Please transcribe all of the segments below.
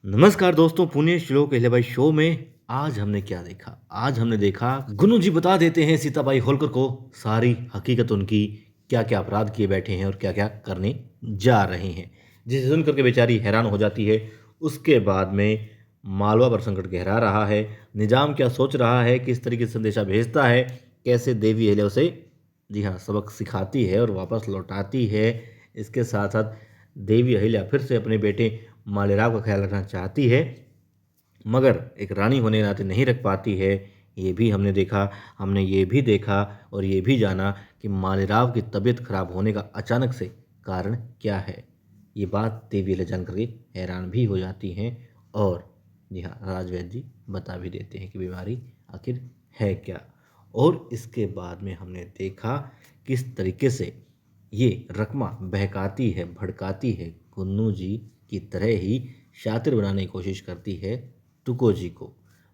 नमस्कार दोस्तों, पुणे श्लोक अहिल्याबाई शो में आज हमने क्या देखा? आज हमने देखा गुरु जी बता देते हैं सीताबाई होलकर को सारी हकीकत उनकी, क्या-क्या अपराध किए बैठे हैं और क्या-क्या करने जा रहे हैं। जिसे सुन कर के बेचारी हैरान हो जाती है। उसके बाद में मालवा पर संकट गहरा रहा है, निजाम क्या सोच रहा है, किस तरीके से संदेशा भेजता है, कैसे देवी अहिल्या उसे जी हाँ, सबक सिखाती है और वापस लौटाती है। इसके साथ-साथ देवी अहिल्या फिर से अपने बेटे मालेराव का ख्याल रखना चाहती है, मगर एक रानी होने के नाते नहीं रख पाती है। ये भी हमने देखा। हमने ये भी देखा और ये भी जाना कि मालेराव की तबीयत खराब होने का अचानक से कारण क्या है। ये बात देवी अहिल्या जान कर के हैरान भी हो जाती हैं और जी हाँ, राजवैद्य जी बता भी देते हैं कि बीमारी आखिर है क्या। और इसके बाद में हमने देखा किस तरीके से ये रकमा बहकाती है, भड़काती है, कुन्नू जी की तरह ही शातिर बनाने की कोशिश करती है तुको जी को।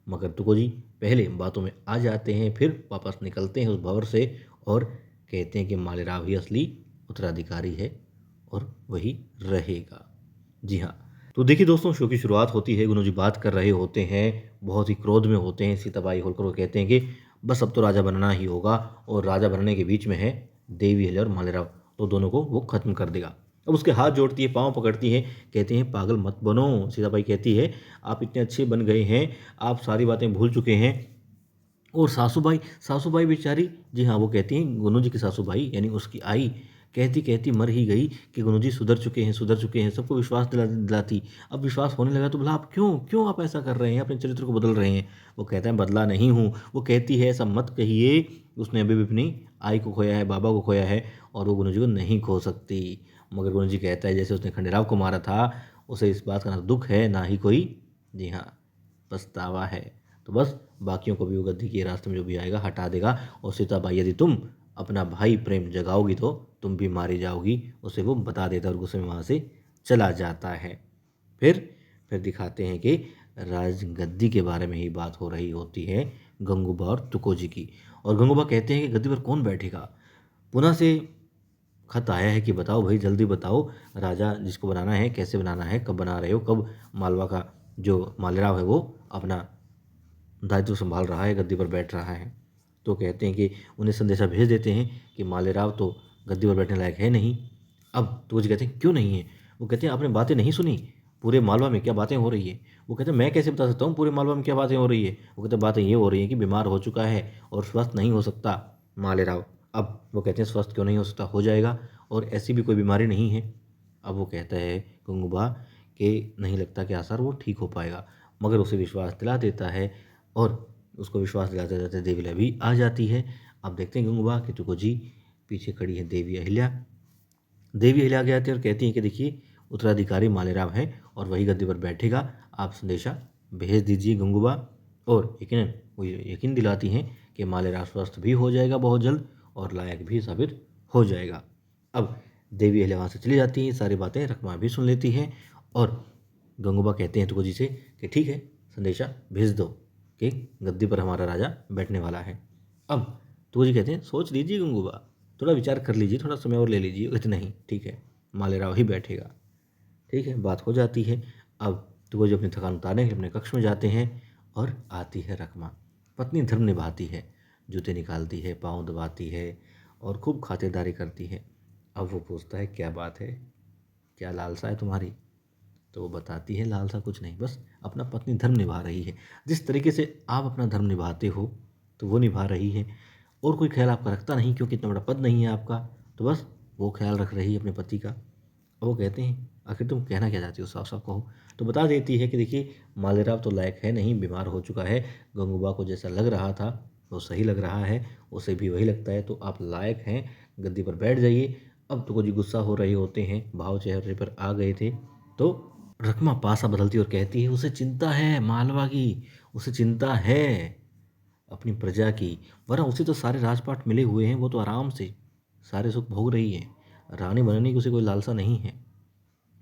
मगर तुको जी पहले बातों में आ जाते हैं, फिर वापस निकलते हैं उस भंवर से और कहते हैं कि मालेराव ही असली उत्तराधिकारी है और वही रहेगा। जी हाँ, तो देखिए दोस्तों, शो की शुरुआत होती है, गुरु जी बात कर रहे होते हैं, बहुत ही क्रोध में होते हैं। सीताबाई होलकर को कहते हैं कि बस अब तो राजा बनना ही होगा और राजा बनने के बीच में है देवी अहिल्या और मालेराव, तो दोनों को वो खत्म कर देगा। अब उसके हाथ जोड़ती है, पाँव पकड़ती है, कहते हैं पागल मत बनो। सीताबाई कहती है आप इतने अच्छे बन गए हैं, आप सारी बातें भूल चुके हैं। और सासूबाई सासूबाई बेचारी जी हाँ, वो कहती हैं गुरु जी की सासूबाई यानी उसकी आई, कहती-कहती मर ही गई कि गुरु जी सुधर चुके हैं, सबको विश्वास दिलाती। अब विश्वास होने लगा तो बोला आप क्यों आप ऐसा कर रहे हैं, अपने चरित्र को बदल रहे हैं? वो कहता है बदला नहीं हूँ। वो कहती है ऐसा मत कहिए, उसने अभी भी अपनी आई को खोया है, बाबा को खोया है और वो गुरु जी को नहीं खो सकती। मगर गुरु जी कहता है जैसे उसने खंडेराव को मारा था, उसे इस बात का ना दुःख है, ना ही कोई जी हाँ, पछतावा है। तो बस बाकियों को भी वो गद्दी के रास्ते में जो भी आएगा हटा देगा और सीताबाई यदि तुम अपना भाई प्रेम जगाओगी तो तुम भी मारी जाओगी, उसे वो बता देता है और गुस्से में वहाँ से चला जाता है। फिर फिर दिखाते हैं कि राजगद्दी के बारे में ही बात हो रही होती है गंगूबा और तुकोजी की। और गंगूबा कहते हैं कि गद्दी पर कौन बैठेगा। पुनः से खत आया है कि बताओ भाई, जल्दी बताओ राजा जिसको बनाना है, कैसे बनाना है, कब बना रहे हो, कब मालवा का जो मालेराव है वो अपना दायित्व संभाल रहा है, गद्दी पर बैठ रहा है। तो कहते हैं कि उन्हें संदेशा भेज देते हैं कि मालेराव तो गद्दी पर बैठने लायक है नहीं। अब तो जी कहते हैं क्यों नहीं है? वो कहते हैं आपने बातें नहीं सुनी, पूरे मालवा में क्या बातें हो रही है। वो कहते हैं मैं कैसे बता सकता हूँ पूरे मालवा में क्या बातें हो रही है। वो कहते हैं बातें ये हो रही हैं कि बीमार हो चुका है और स्वस्थ नहीं हो सकता मालेराव। अब वो कहते हैं स्वस्थ क्यों नहीं हो सकता, हो जाएगा और ऐसी भी कोई बीमारी नहीं है। अब वो कहता है गंगूबा कि नहीं लगता कि आसार वो ठीक हो पाएगा, मगर उसे विश्वास दिला देता है और उसको विश्वास दिलाते-दिलाते देवी अहिल्या भी आ जाती है। अब देखते हैं गंगूबा कि तुकोजी पीछे खड़ी है देवी अहिल्या। देवी अहिल्या आगे आती है और कहती हैं कि देखिए उत्तराधिकारी मालेराव है और वही गद्दी पर बैठेगा, आप संदेशा भेज दीजिए गंगूबा। और यकीनन वो यकीन दिलाती हैं कि मालेराव स्वस्थ भी हो जाएगा बहुत जल्द और लायक भी साबित हो जाएगा। अब देवी अहिल्या वहाँ से चली जाती हैं, सारी बातें रकमा भी सुन लेती हैं और गंगूबा कहते हैं तुकोजी से कि ठीक है, संदेशा भेज दो कि गद्दी पर हमारा राजा बैठने वाला है। अब तुकोजी कहते हैं सोच लीजिए गंगूबा, थोड़ा विचार कर लीजिए, थोड़ा समय और ले लीजिए। वो कहते नहीं ठीक है, मालेराव ही बैठेगा। ठीक है, बात हो जाती है। अब तुकोजी अपनी थकान उतारने के लिए अपने कक्ष में जाते हैं और आती है रकमा। पत्नी धर्म निभाती है, जूते निकालती है, पाँव दबाती है और खूब खातिरदारी करती है। अब वो पूछता है क्या बात है, क्या लालसा है तुम्हारी? तो वो बताती है लालसा कुछ नहीं, बस अपना पत्नी धर्म निभा रही है। जिस तरीके से आप अपना धर्म निभाते हो तो वो निभा रही है और कोई ख्याल आपका रखता नहीं क्योंकि इतना बड़ा पद नहीं है आपका, तो बस वो ख्याल रख रही है अपने पति का। और वो कहते हैं आखिर तुम कहना क्या चाहती हो, साफ साफ कहो। तो बता देती है कि देखिए मालेराव तो लायक है नहीं, बीमार हो चुका है। गंगूबा को जैसा लग रहा था वो सही लग रहा है, उसे भी वही लगता है, तो आप लायक हैं, गद्दी पर बैठ जाइए। अब तो जी गुस्सा हो रहे होते हैं, भाव चेहरे पर आ गए थे। तो रकमा पासा बदलती और कहती है उसे चिंता है मालवा की, उसे चिंता है अपनी प्रजा की, वरना उसे तो सारे राजपाट मिले हुए हैं, वो तो आराम से सारे सुख भोग रही है। रानी बनने की उसे कोई लालसा नहीं है,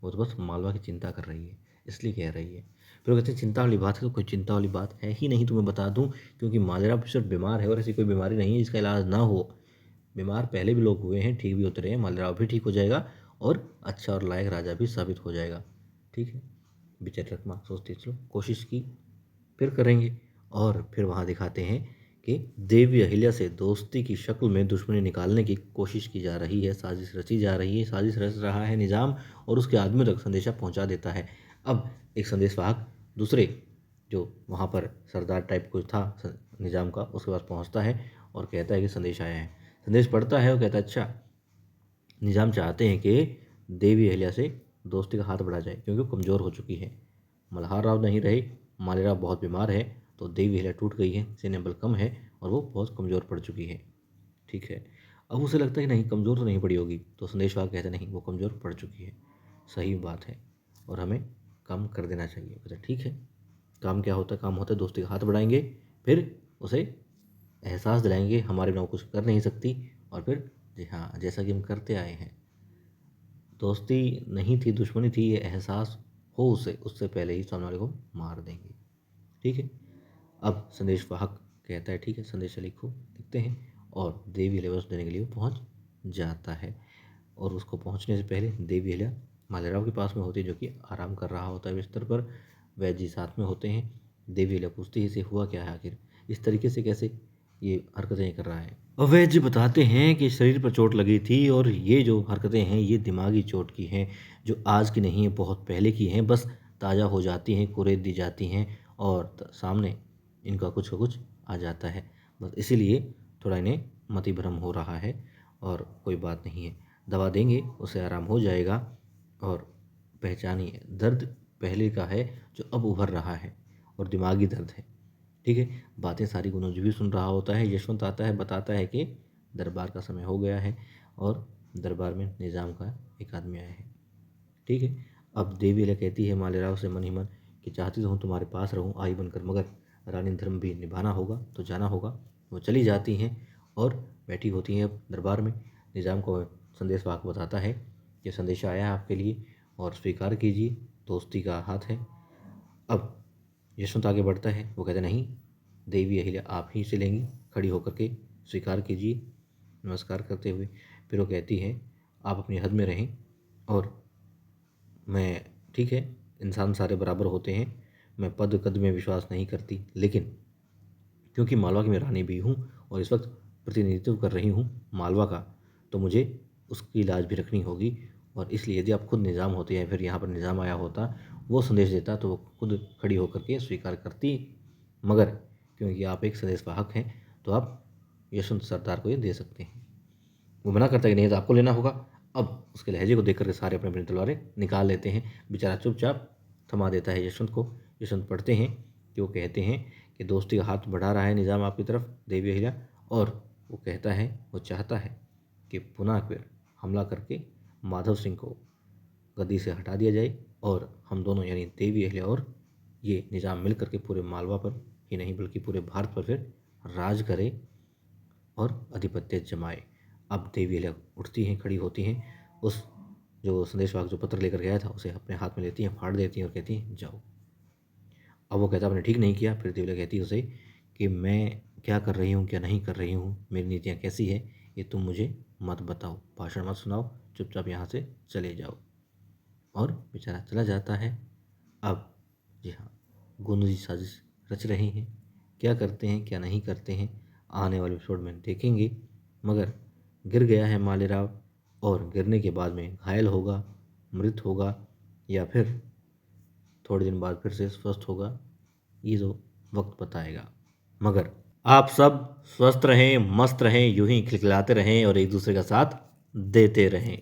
वो तो बस मालवा की चिंता कर रही है, इसलिए कह रही है। फिर वो कहते हैं चिंता वाली बात है तो कोई चिंता वाली बात है ही नहीं, तुम्हें बता दूं, क्योंकि मालेराव सिर्फ बीमार है और ऐसी कोई बीमारी नहीं है जिसका इलाज ना हो। बीमार पहले भी लोग हुए हैं, ठीक भी होते रहे हैं, मालेराव भी ठीक हो जाएगा और अच्छा और लायक राजा भी साबित हो जाएगा। ठीक है, बेचारी रकमा सोचती है चलो कोशिश की, फिर करेंगे। और फिर वहाँ दिखाते हैं कि देवी अहिल्या से दोस्ती की शक्ल में दुश्मनी निकालने की कोशिश की जा रही है, साजिश रची जा रही है, साजिश रच रहा है निज़ाम और उसके आदमियों तक संदेशा पहुँचा देता है। अब एक संदेशवाहक दूसरे जो वहाँ पर सरदार टाइप कुछ था निज़ाम का, उसके पास पहुँचता है और कहता है कि संदेश आया है। संदेश पढ़ता है और कहता है अच्छा, निज़ाम चाहते हैं कि देवी अहिल्या से दोस्ती का हाथ बढ़ा जाए क्योंकि वो कमज़ोर हो चुकी है। मल्हार राव नहीं रहे, मालेराव बहुत बीमार है, तो देवी अहिल्या टूट गई है, सैन्य बल कम है और वो बहुत कमज़ोर पड़ चुकी है। ठीक है, अब उसे लगता है कि नहीं कमज़ोर तो नहीं पड़ी होगी, तो संदेशवाहक कहते नहीं वो कमज़ोर पड़ चुकी है, सही बात है और हमें काम कर देना चाहिए। कहते ठीक है, काम क्या होता है? काम होता है दोस्ती का हाथ बढ़ाएंगे, फिर उसे एहसास दिलाएंगे हमारे बिना वो कुछ कर नहीं सकती, और फिर जी हाँ जैसा कि हम करते आए हैं, दोस्ती नहीं थी दुश्मनी थी, ये एहसास हो उसे, उससे पहले ही सामने वाले को मार देंगे। ठीक है, अब संदेशवाहक कहता है ठीक है संदेश लिखो, लिखते हैं और देवी अहिल्या देने के लिए वो पहुँच जाता है। और उसको पहुँचने से पहले देवी अहिल्या मालेराव के पास में होती है जो कि आराम कर रहा होता है बिस्तर पर, वैद्य जी साथ में होते हैं। देवी अहिल्या पूछती है इसे हुआ क्या है आखिर, इस तरीके से कैसे ये हरकतें कर रहा है। अवैध जी बताते हैं कि शरीर पर चोट लगी थी और ये जो हरकतें हैं ये दिमागी चोट की हैं, जो आज की नहीं है बहुत पहले की हैं, बस ताज़ा हो जाती हैं, कुरेद दी जाती हैं और सामने इनका कुछ का कुछ आ जाता है, बस इसीलिए थोड़ा इन्हें मति भ्रम हो रहा है और कोई बात नहीं है, दवा देंगे उसे आराम हो जाएगा। और पहचानिए दर्द पहले का है जो अब उभर रहा है और दिमागी दर्द है। ठीक है, बातें सारी गुनों जी भी सुन रहा होता है। यशवंत आता है, बताता है कि दरबार का समय हो गया है और दरबार में निज़ाम का एक आदमी आया है। ठीक है, अब देवी अहिल्या कहती है मालेराव से मन ही मन कि चाहती तो हूँ तुम्हारे पास रहूँ आई बनकर, मगर रानी धर्म भी निभाना होगा तो जाना होगा। वो चली जाती हैं और बैठी होती हैं अब दरबार में। निज़ाम को संदेशवाहक बताता है कि संदेशा आया है आपके लिए और स्वीकार कीजिए, दोस्ती का हाथ है। अब यशवंत आगे बढ़ता है, वो कहता नहीं देवी अहिल्या आप ही से लेंगी, खड़ी होकर के स्वीकार कीजिए नमस्कार करते हुए। फिर वो कहती है आप अपनी हद में रहें और मैं ठीक है इंसान सारे बराबर होते हैं, मैं पद कद में विश्वास नहीं करती, लेकिन क्योंकि मालवा की मैं रानी भी हूँ और इस वक्त प्रतिनिधित्व कर रही हूँ मालवा का, तो मुझे उसकी लाज भी रखनी होगी। और इसलिए यदि आप खुद निज़ाम होते या फिर यहाँ पर निज़ाम आया होता, वो संदेश देता तो वो खुद खड़ी होकर के स्वीकार करती, मगर क्योंकि आप एक संदेशवाहक हैं तो आप यशवंत सरदार को ये दे सकते हैं। वो मना करता है कि नहीं तो आपको लेना होगा। अब उसके लहजे को देख करके सारे अपने अपनी तलवारें निकाल लेते हैं, बेचारा चुपचाप थमा देता है यशवंत को। यशवंत पढ़ते हैं कि वो कहते हैं कि दोस्ती का हाथ बढ़ा रहा है निज़ाम आपकी तरफ देवी अहिल्या, और वो कहता है वो चाहता है कि पुनः एक बार हमला करके माधव सिंह को गद्दी से हटा दिया जाए और हम दोनों यानी देवी अहिल्या और ये निज़ाम मिल करके पूरे मालवा पर ही नहीं बल्कि पूरे भारत पर फिर राज करे और आधिपत्य जमाए। अब देवी अहिल्या उठती हैं, खड़ी होती हैं, उस जो संदेशवाहक जो पत्र लेकर गया था उसे अपने हाथ में लेती हैं, फाड़ देती हैं और कहती हैं जाओ। अब वो कहता आपने ठीक नहीं किया। फिर देवी अहिल्या कहती है उसे कि मैं क्या कर रही हूँ क्या नहीं कर रही हूँ, मेरी नीतियाँ कैसी है ये तुम मुझे मत बताओ, भाषण मत सुनाओ, चुपचाप यहाँ से चले जाओ। और बेचारा चला जाता है। अब जी हाँ, गोनू जी साजिश रच रहे हैं, क्या करते हैं क्या नहीं करते हैं आने वाले एपिसोड में देखेंगे। मगर गिर गया है मालेराव और गिरने के बाद में घायल होगा, मृत होगा या फिर थोड़े दिन बाद फिर से स्वस्थ होगा, ये जो वक्त बताएगा। मगर आप सब स्वस्थ रहें, मस्त रहें, यूं ही खिलखिलाते रहें और एक दूसरे का साथ देते रहें।